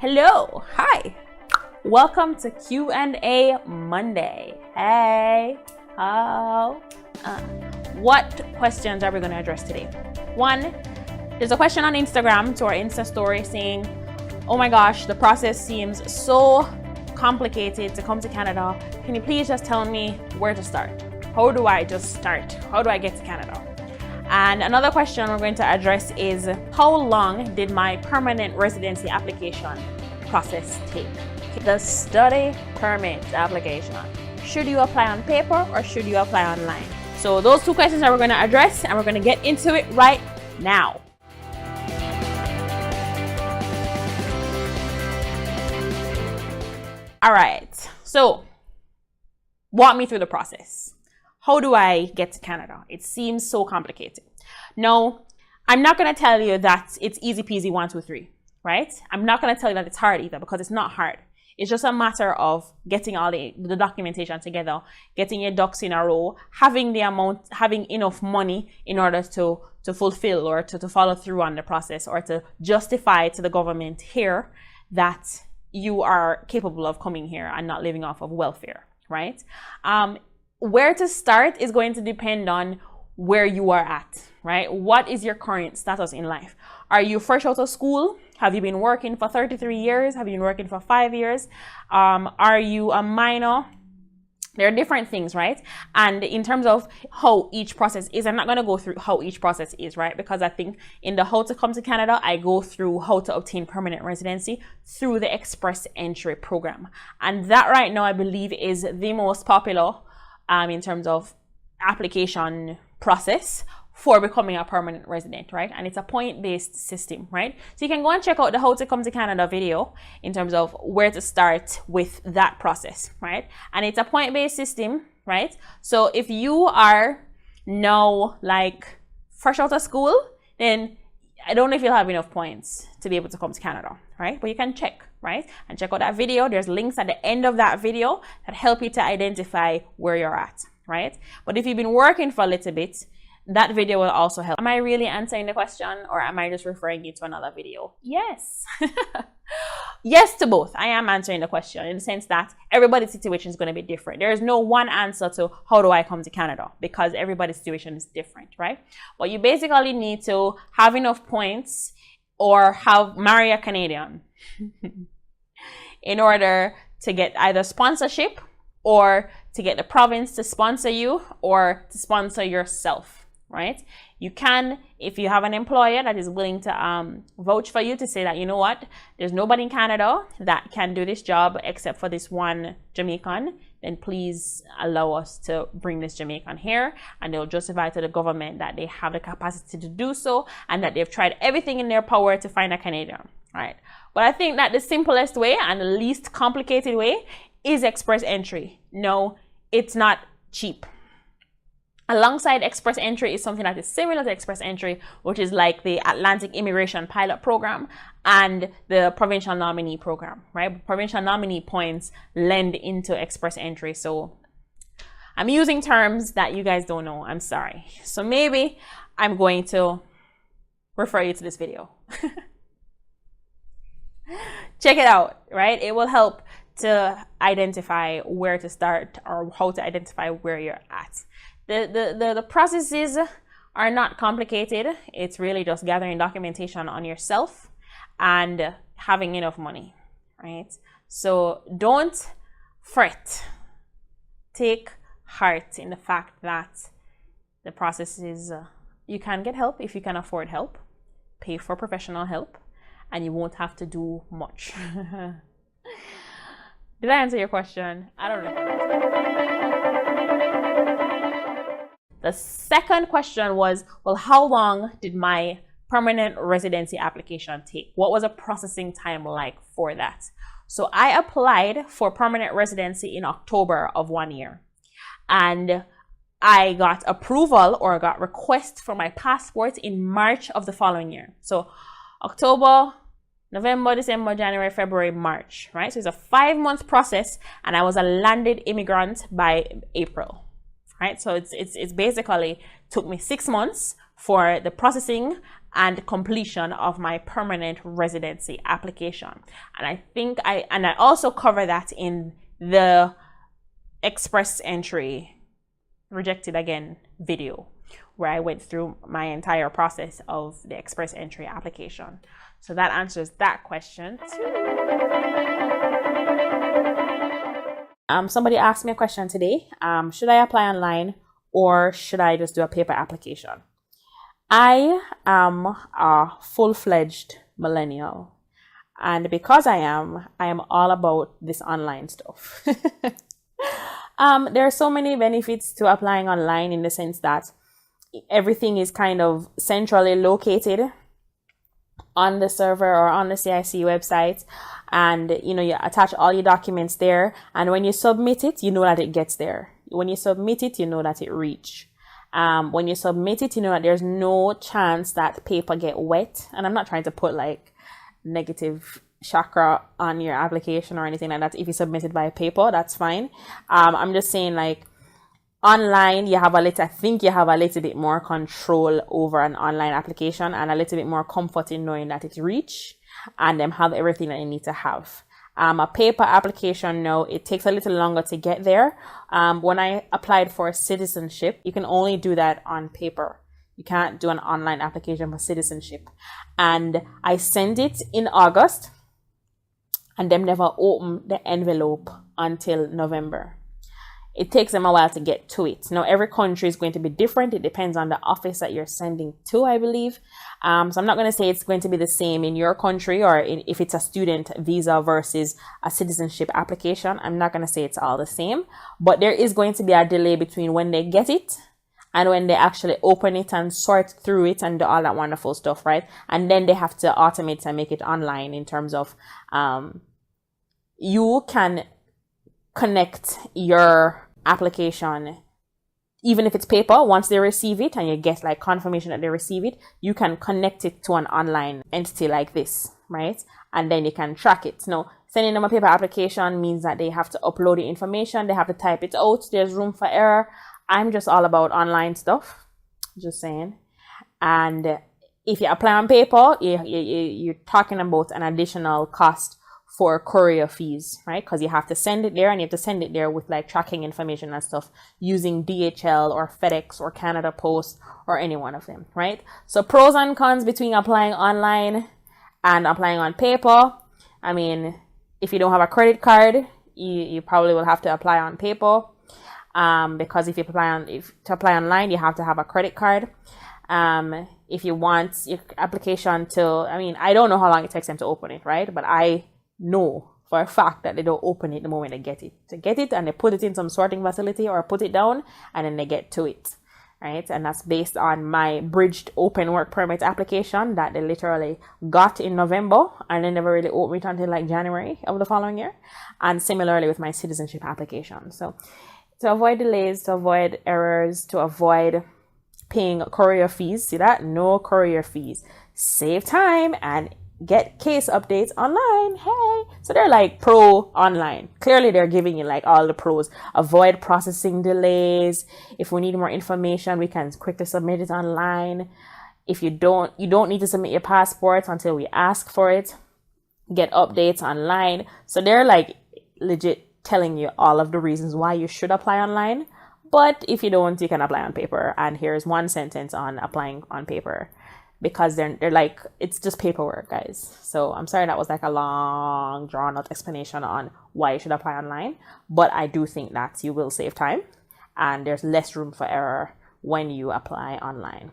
Hello, hi, welcome to Q&A Monday. Hey, what questions are we going to address today? One, there's a question on Instagram to our Insta story saying, oh my gosh, the process seems so complicated to come to Canada. Can you please just tell me where to start? How do I just start? How do I get to Canada? And another question we're going to address is, how long did my permanent residency application process take? The study permit application. Should you apply on paper or should you apply online? So those two questions are we're going to address, and we're going to get into it right now. All right, so walk me through the process. How do I get to Canada? It seems so complicated. No, I'm not going to tell you that it's easy peasy 1, 2, 3, right? I'm not going to tell you that it's hard either, because it's not hard. It's just a matter of getting all the documentation together, getting your ducks in a row, having enough money in order to fulfill or to follow through on the process, or to justify to the government here that you are capable of coming here and not living off of welfare, right? Where to start is going to depend on where you are at, right? What is your current status in life? Are you fresh out of school? Have you been working for 33 years? Have you been working for 5 years? Are you a minor? There are different things, right? And in terms of how each process is, I'm not going to go through how each process is, right? Because I think in the how to come to Canada, I go through how to obtain permanent residency through the express entry program. And that right now, I believe, is the most popular in terms of application process for becoming a permanent resident, right? And it's a point-based system, right? So you can go and check out the how to come to Canada video in terms of where to start with that process, right? And it's a point-based system, right? So if you are now like fresh out of school, then I don't know if you'll have enough points to be able to come to Canada, right? But you can check, right? And check out that video. There's links at the end of that video that help you to identify where you're at, right? But if you've been working for a little bit, that video will also help. Am I really answering the question, or am I just referring you to another video? Yes. Yes to both. I am answering the question in the sense that everybody's situation is going to be different. There is no one answer to how do I come to Canada, because everybody's situation is different, right? But you basically need to have enough points or marry a Canadian in order to get either sponsorship or to get the province to sponsor you or to sponsor yourself. Right? You can, if you have an employer that is willing to vouch for you, to say that, you know what, there's nobody in Canada that can do this job except for this one Jamaican, then please allow us to bring this Jamaican here, and they'll justify to the government that they have the capacity to do so and that they've tried everything in their power to find a Canadian, right? But I think that the simplest way and the least complicated way is express entry. No, it's not cheap. Alongside express entry is something that is similar to express entry, which is like the Atlantic Immigration Pilot Program and the Provincial Nominee Program, right? Provincial Nominee points lend into express entry. So I'm using terms that you guys don't know. I'm sorry. So maybe I'm going to refer you to this video. Check it out, right? It will help to identify where to start or how to identify where you're at. The processes are not complicated. It's really just gathering documentation on yourself and having enough money, right? So don't fret. Take heart in the fact that the process is, you can get help if you can afford help. Pay for professional help, and you won't have to do much. Did I answer your question? I don't know. The second question was, well, how long did my permanent residency application take? What was a processing time like for that? So I applied for permanent residency in October of 1 year, and I got approval or got request for my passport in March of the following year. So October, November, December, January, February, March, right? So it's a 5-month process, and I was a landed immigrant by April. Right, so it's basically took me 6 months for the processing and completion of my permanent residency application. And I also cover that in the express entry rejected again video, where I went through my entire process of the express entry application. So that answers that question too. Somebody asked me a question today. Should I apply online or should I just do a paper application? I am a full-fledged millennial. And because I am all about this online stuff. There are so many benefits to applying online, in the sense that everything is kind of centrally located on the server or on the CIC website, and you attach all your documents there, and when you submit it, you know that it gets there. When you submit it, you know that it reached. When you submit it, you know that there's no chance that paper get wet. And I'm not trying to put like negative chakra on your application or anything like that. If you submit it by paper, that's fine. I'm just saying, like, online, I think you have a little bit more control over an online application, and a little bit more comfort in knowing that it's reached and them have everything that you need to have. A paper application, no, it takes a little longer to get there. When I applied for citizenship, you can only do that on paper. You can't do an online application for citizenship. And I sent it in August, and them never opened the envelope until November. It takes them a while to get to it. Now, every country is going to be different. It depends on the office that you're sending to, I believe. So I'm not going to say it's going to be the same in your country, or if it's a student visa versus a citizenship application. I'm not going to say it's all the same. But there is going to be a delay between when they get it and when they actually open it and sort through it and do all that wonderful stuff, right? And then they have to automate and make it online, in terms of you can connect your application, even if it's paper. Once they receive it and you get like confirmation that they receive it, you can connect it to an online entity like this, right? And then you can track it. Now, sending them a paper application means that they have to upload the information, they have to type it out, there's room for error. I'm just all about online stuff, just saying. And if you apply on paper, you're talking about an additional cost for courier fees, right? Because you have to send it there, and you have to send it there with like tracking information and stuff, using DHL or FedEx or Canada Post or any one of them, right? So pros and cons between applying online and applying on paper. I mean, if you don't have a credit card, you probably will have to apply on paper, because if to apply online, you have to have a credit card. If you want your application to, I mean, I don't know how long it takes them to open it, right? But I know for a fact that they don't open it the moment they get it. They get it and they put it in some sorting facility or put it down, and then they get to it, right? And that's based on my bridged open work permit application that they literally got in November, and they never really opened it until like January of the following year. And similarly with my citizenship application. So to avoid delays, to avoid errors, to avoid paying courier fees, see that? No courier fees. Save time and get case updates online. Hey, so they're like pro online. Clearly they're giving you like all the pros. Avoid processing delays. If we need more information, we can quickly submit it online. If you don't need to submit your passport until we ask for it. Get updates online. So they're like legit telling you all of the reasons why you should apply online. But if you don't, you can apply on paper. And here's one sentence on applying on paper. Because they're like, it's just paperwork, guys. So I'm sorry that was like a long, drawn out explanation on why you should apply online. But I do think that you will save time and there's less room for error when you apply online.